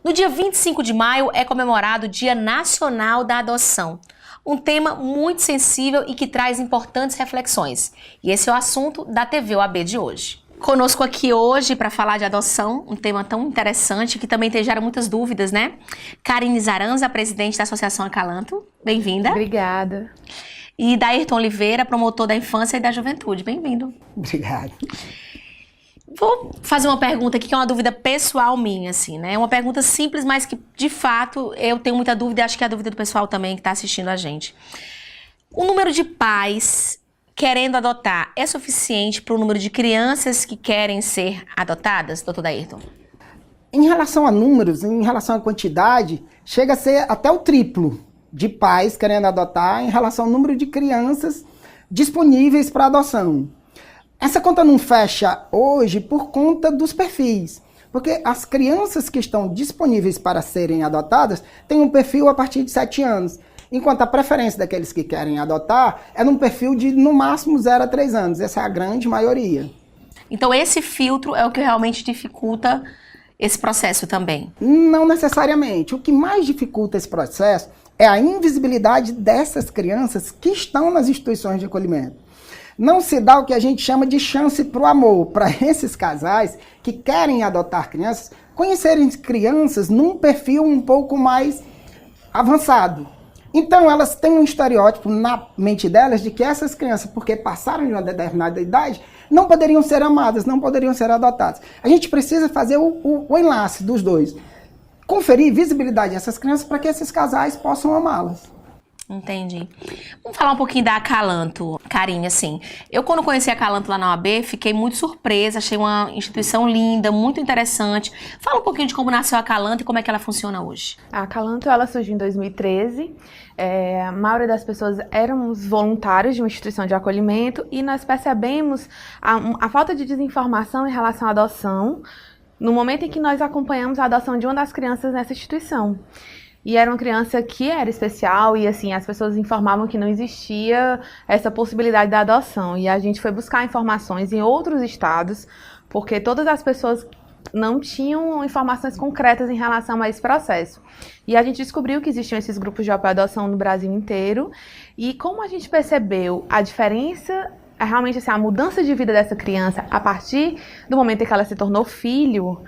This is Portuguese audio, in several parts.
No dia 25 de maio é comemorado o Dia Nacional da Adoção, um tema muito sensível e que traz importantes reflexões. E esse é o assunto da TV OAB de hoje. Conosco aqui hoje para falar de adoção, um tema tão interessante que também gera muitas dúvidas, né? Karine Zaranza, presidente da Associação Acalanto. Bem-vinda. Obrigada. E Dairton Oliveira, promotor da Infância e da Juventude. Bem-vindo. Obrigado. Vou fazer uma pergunta aqui que é uma dúvida pessoal minha, assim, né? É uma pergunta simples, mas que, de fato, eu tenho muita dúvida e acho que é a dúvida do pessoal também que está assistindo a gente. O número de pais querendo adotar é suficiente para o número de crianças que querem ser adotadas, doutor Dairton? Em relação a números, em relação à quantidade, chega a ser até o triplo de pais querendo adotar em relação ao número de crianças disponíveis para adoção. Essa conta não fecha hoje por conta dos perfis, porque as crianças que estão disponíveis para serem adotadas têm um perfil a partir de 7 anos, enquanto a preferência daqueles que querem adotar é num perfil de, no máximo, 0 a 3 anos. Essa é a grande maioria. Então esse filtro é o que realmente dificulta esse processo também? Não necessariamente. O que mais dificulta esse processo é a invisibilidade dessas crianças que estão nas instituições de acolhimento. Não se dá o que a gente chama de chance para o amor, para esses casais que querem adotar crianças, conhecerem crianças num perfil um pouco mais avançado. Então elas têm um estereótipo na mente delas de que essas crianças, porque passaram de uma determinada idade, não poderiam ser amadas, não poderiam ser adotadas. A gente precisa fazer o enlace dos dois. Conferir visibilidade a essas crianças para que esses casais possam amá-las. Entendi. Vamos falar um pouquinho da Acalanto, Karine, assim. Eu, quando conheci a Acalanto lá na OAB, fiquei muito surpresa, achei uma instituição linda, muito interessante. Fala um pouquinho de como nasceu a Acalanto e como é que ela funciona hoje. A Acalanto, ela surgiu em 2013. A maioria das pessoas éramos voluntários de uma instituição de acolhimento e nós percebemos a falta de desinformação em relação à adoção no momento em que nós acompanhamos a adoção de uma das crianças nessa instituição. E era uma criança que era especial e, assim, as pessoas informavam que não existia essa possibilidade da adoção. E a gente foi buscar informações em outros estados, porque todas as pessoas não tinham informações concretas em relação a esse processo. E a gente descobriu que existiam esses grupos de apoio à adoção no Brasil inteiro. E como a gente percebeu a diferença, realmente, assim, a mudança de vida dessa criança a partir do momento em que ela se tornou filho,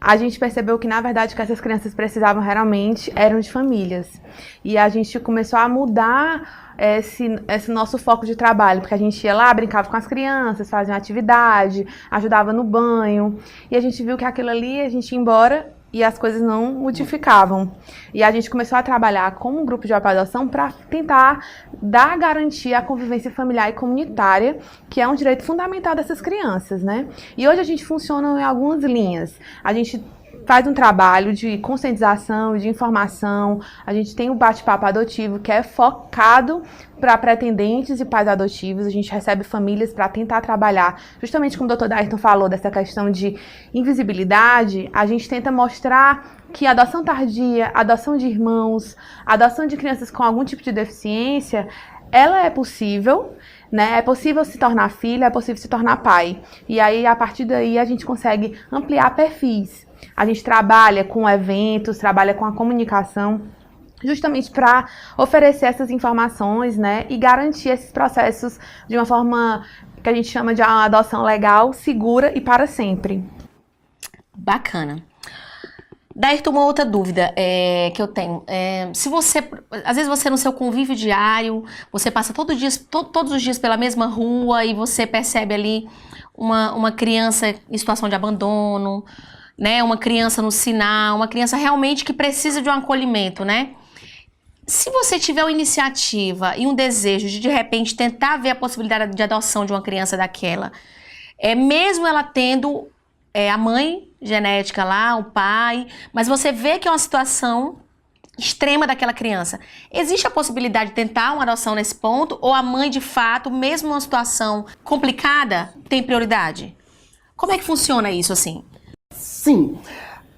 a gente percebeu que, na verdade, que essas crianças precisavam realmente eram de famílias. E a gente começou a mudar esse nosso foco de trabalho, porque a gente ia lá, brincava com as crianças, fazia uma atividade, ajudava no banho, e a gente viu que aquilo ali, a gente ia embora e as coisas não modificavam. E a gente começou a trabalhar como um grupo de apoio à adoção para tentar dar garantia à convivência familiar e comunitária, que é um direito fundamental dessas crianças, né? E hoje a gente funciona em algumas linhas. A gente faz um trabalho de conscientização, de informação. A gente tem o bate-papo adotivo, que é focado para pretendentes e pais adotivos. A gente recebe famílias para tentar trabalhar, justamente como o Dr. Dairton falou, dessa questão de invisibilidade. A gente tenta mostrar que a adoção tardia, a adoção de irmãos, a adoção de crianças com algum tipo de deficiência, ela é possível, né? É possível se tornar filho, é possível se tornar pai. E aí, a partir daí, a gente consegue ampliar perfis. A gente trabalha com eventos, trabalha com a comunicação, justamente para oferecer essas informações, né, e garantir esses processos de uma forma que a gente chama de uma adoção legal, segura e para sempre. Bacana. Dairton, uma outra dúvida que eu tenho. Se você, às vezes você no seu convívio diário, você passa todos os dias pela mesma rua e você percebe ali uma criança em situação de abandono, né, uma criança no sinal, uma criança realmente que precisa de um acolhimento, né? Se você tiver uma iniciativa e um desejo de repente, tentar ver a possibilidade de adoção de uma criança daquela, mesmo ela tendo a mãe genética lá, o pai, mas você vê que é uma situação extrema daquela criança, existe a possibilidade de tentar uma adoção nesse ponto? Ou a mãe, de fato, mesmo numa situação complicada, tem prioridade? Como é que funciona isso, assim? Sim.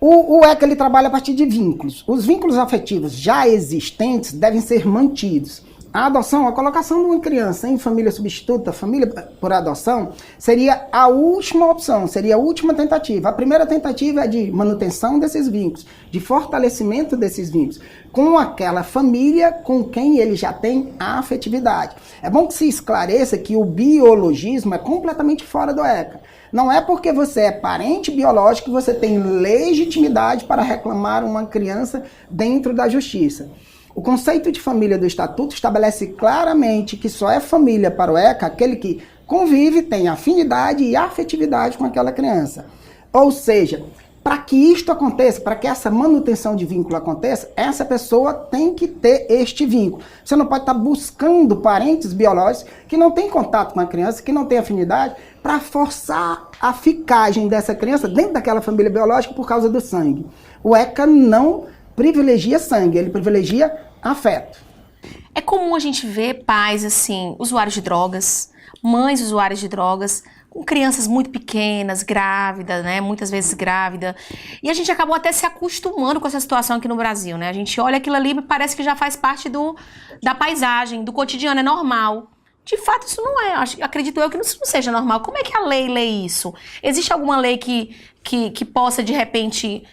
O ECA ele trabalha a partir de vínculos. Os vínculos afetivos já existentes devem ser mantidos. A adoção, a colocação de uma criança em família substituta, família por adoção, seria a última opção, seria a última tentativa. A primeira tentativa é de manutenção desses vínculos, de fortalecimento desses vínculos, com aquela família com quem ele já tem a afetividade. É bom que se esclareça que o biologismo é completamente fora do ECA. Não é porque você é parente biológico que você tem legitimidade para reclamar uma criança dentro da justiça. O conceito de família do Estatuto estabelece claramente que só é família para o ECA aquele que convive, tem afinidade e afetividade com aquela criança. Ou seja, para que isto aconteça, para que essa manutenção de vínculo aconteça, essa pessoa tem que ter este vínculo. Você não pode estar buscando parentes biológicos que não têm contato com a criança, que não têm afinidade, para forçar a ficagem dessa criança dentro daquela família biológica por causa do sangue. O ECA não privilegia sangue, ele privilegia afeto. É comum a gente ver pais, assim, usuários de drogas, mães usuárias de drogas, com crianças muito pequenas, grávidas, né? Muitas vezes grávida. E a gente acabou até se acostumando com essa situação aqui no Brasil, né? A gente olha aquilo ali e parece que já faz parte da paisagem, do cotidiano, é normal. De fato, isso não é. Acredito eu que isso não seja normal. Como é que a lei lê isso? Existe alguma lei que possa, de repente,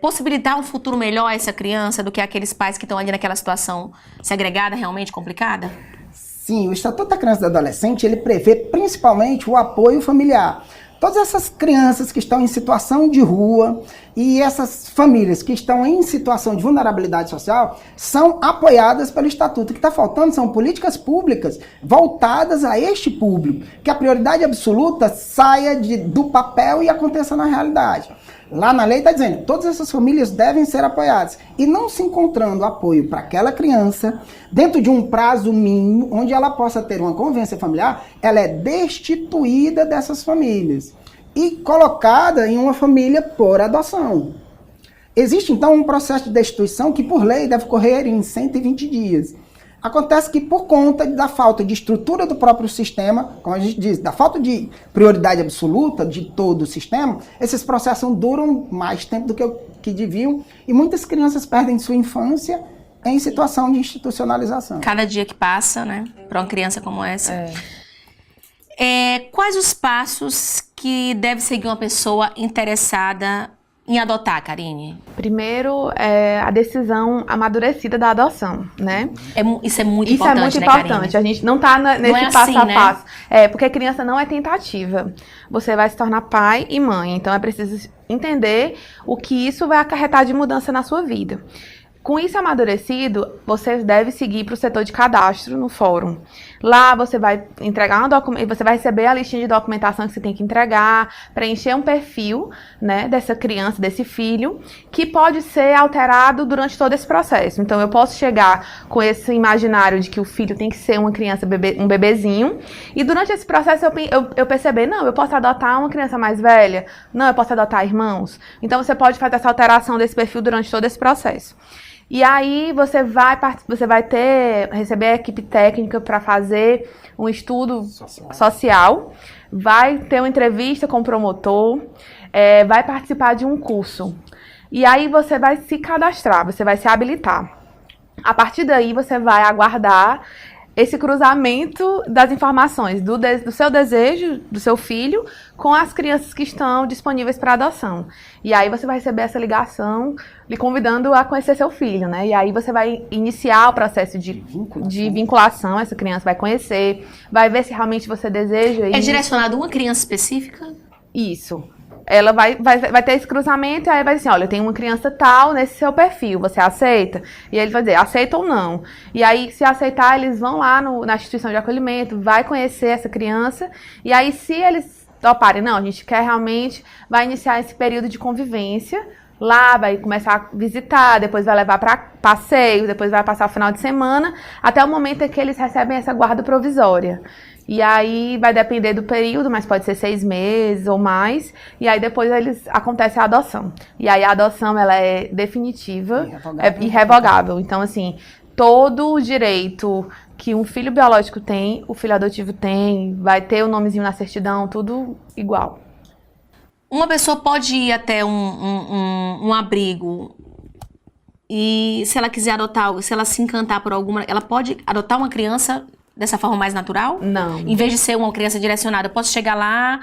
possibilitar um futuro melhor a essa criança do que aqueles pais que estão ali naquela situação segregada, realmente complicada? Sim, o Estatuto da Criança e do Adolescente, ele prevê principalmente o apoio familiar. Todas essas crianças que estão em situação de rua e essas famílias que estão em situação de vulnerabilidade social são apoiadas pelo Estatuto. O que está faltando são políticas públicas voltadas a este público, que a prioridade absoluta saia do papel e aconteça na realidade. Lá na lei está dizendo que todas essas famílias devem ser apoiadas. E não se encontrando apoio para aquela criança, dentro de um prazo mínimo, onde ela possa ter uma convivência familiar, ela é destituída dessas famílias e colocada em uma família por adoção. Existe, então, um processo de destituição que, por lei, deve ocorrer em 120 dias. Acontece que, por conta da falta de estrutura do próprio sistema, como a gente diz, da falta de prioridade absoluta de todo o sistema, esses processos duram mais tempo do que deviam e muitas crianças perdem sua infância em situação de institucionalização. Cada dia que passa, né, para uma criança como essa. Quais os passos que deve seguir uma pessoa interessada em adotar, Karine? Primeiro, a decisão amadurecida da adoção, né? Isso é muito Isso importante, é muito né, importante. Karine? A gente não tá nesse é passo assim, a né? passo. Porque a criança não é tentativa. Você vai se tornar pai e mãe. Então, é preciso entender o que isso vai acarretar de mudança na sua vida. Com isso amadurecido, você deve seguir para o setor de cadastro no fórum. Lá você vai entregar você vai receber a listinha de documentação que você tem que entregar, preencher um perfil, né, dessa criança, desse filho, que pode ser alterado durante todo esse processo. Então eu posso chegar com esse imaginário de que o filho tem que ser uma criança, um bebezinho, e durante esse processo eu perceber, não, eu posso adotar uma criança mais velha, não, eu posso adotar irmãos. Então você pode fazer essa alteração desse perfil durante todo esse processo. E aí você vai receber a equipe técnica para fazer um estudo social, vai ter uma entrevista com o promotor, vai participar de um curso. E aí você vai se cadastrar, você vai se habilitar. A partir daí você vai aguardar esse cruzamento das informações do seu desejo, do seu filho, com as crianças que estão disponíveis para adoção. E aí você vai receber essa ligação, lhe convidando a conhecer seu filho, né? E aí você vai iniciar o processo de vinculação, essa criança vai conhecer, vai ver se realmente você deseja isso. É direcionado a uma criança específica? Isso. Ela vai ter esse cruzamento e aí vai dizer assim, olha, eu tenho uma criança tal nesse seu perfil, você aceita? E ele vai dizer, aceita ou não. E aí, se aceitar, eles vão lá na instituição de acolhimento, vai conhecer essa criança, e aí se eles toparem, não, a gente quer realmente, vai iniciar esse período de convivência, lá vai começar a visitar, depois vai levar para passeio, depois vai passar o final de semana, até o momento em que eles recebem essa guarda provisória. E aí vai depender do período, mas pode ser 6 meses ou mais. E aí depois acontece a adoção. E aí a adoção ela é definitiva, irrevogável. Então, assim, todo o direito que um filho biológico tem, o filho adotivo tem, vai ter o nomezinho na certidão, tudo igual. Uma pessoa pode ir até um abrigo E se ela quiser adotar algo, se ela se encantar por alguma, ela pode adotar uma criança dessa forma mais natural? Não. Em vez de ser uma criança direcionada, eu posso chegar lá,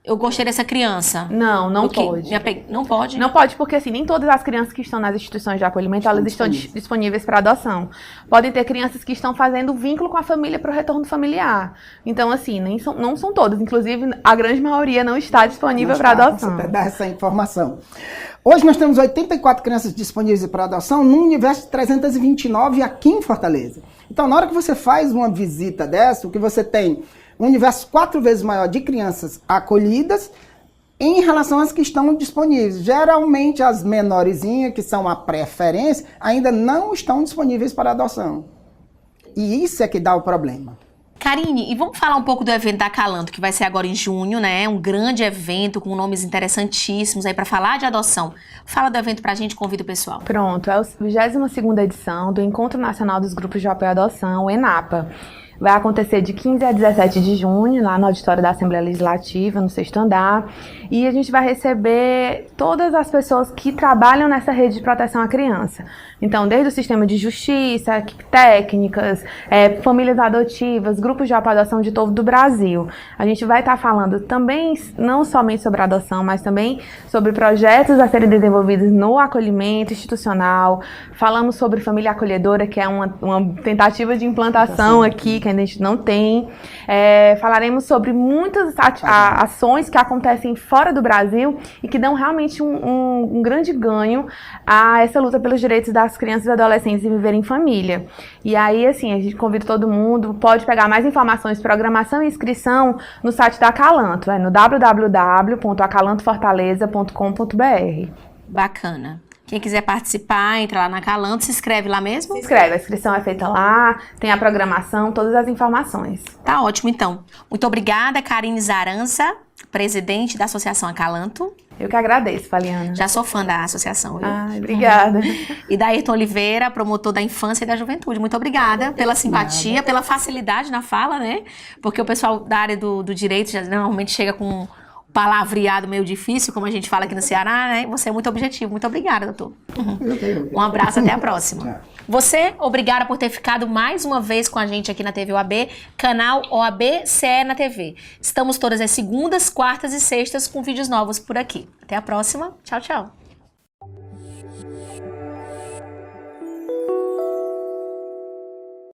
eu gostei dessa criança. Não pode. Não pode? Não pode, porque assim, nem todas as crianças que estão nas instituições de acolhimento, elas estão disponíveis para adoção. Podem ter crianças que estão fazendo vínculo com a família para o retorno familiar. Então, assim, não são todas. Inclusive, a grande maioria não está disponível para adoção. Você dar essa informação. Hoje nós temos 84 crianças disponíveis para adoção, num universo de 329 aqui em Fortaleza. Então, na hora que você faz uma visita dessa, o que você tem um universo 4 vezes maior de crianças acolhidas em relação às que estão disponíveis. Geralmente, as menorzinhas, que são a preferência, ainda não estão disponíveis para adoção. E isso é que dá o problema. Karine, e vamos falar um pouco do evento da Acalanto, que vai ser agora em junho, né? Um grande evento com nomes interessantíssimos aí para falar de adoção. Fala do evento pra gente, convida o pessoal. Pronto, é a 22ª edição do Encontro Nacional dos Grupos de Apoio à Adoção, o ENAPA. Vai acontecer de 15 a 17 de junho, lá no auditório da Assembleia Legislativa, no 6º andar. E a gente vai receber todas as pessoas que trabalham nessa rede de proteção à criança. Então, desde o sistema de justiça, técnicas, famílias adotivas, grupos de apoio à adoção de todo o Brasil. A gente vai estar falando também, não somente sobre adoção, mas também sobre projetos a serem desenvolvidos no acolhimento institucional. Falamos sobre família acolhedora, que é uma tentativa de implantação aqui, que ainda a gente não tem. Falaremos sobre muitas ações que acontecem fora do Brasil e que dão realmente um grande ganho a essa luta pelos direitos das crianças e adolescentes em viver em família. E aí, assim, a gente convida todo mundo, pode pegar mais informações, programação e inscrição no site da Acalanto, no www.acalantofortaleza.com.br. Bacana. Quem quiser participar, entra lá na Acalanto, se inscreve lá mesmo? Se inscreve, a inscrição é feita lá, tem a programação, todas as informações. Tá ótimo, então. Muito obrigada, Karine Zaranza, presidente da Associação Acalanto. Eu que agradeço, Faliana. Já sou fã da associação, viu? Ai, obrigada. E da Ayrton Oliveira, promotor da infância e da juventude. Muito obrigada pela simpatia, pela facilidade na fala, né? Porque o pessoal da área do direito já normalmente chega com palavreado meio difícil, como a gente fala aqui no Ceará, né? Você é muito objetivo. Muito obrigada, doutor. Um abraço, até a próxima. Você, obrigada por ter ficado mais uma vez com a gente aqui na TV OAB, canal OAB CE na TV. Estamos todas as segundas, quartas e sextas com vídeos novos por aqui. Até a próxima. Tchau, tchau.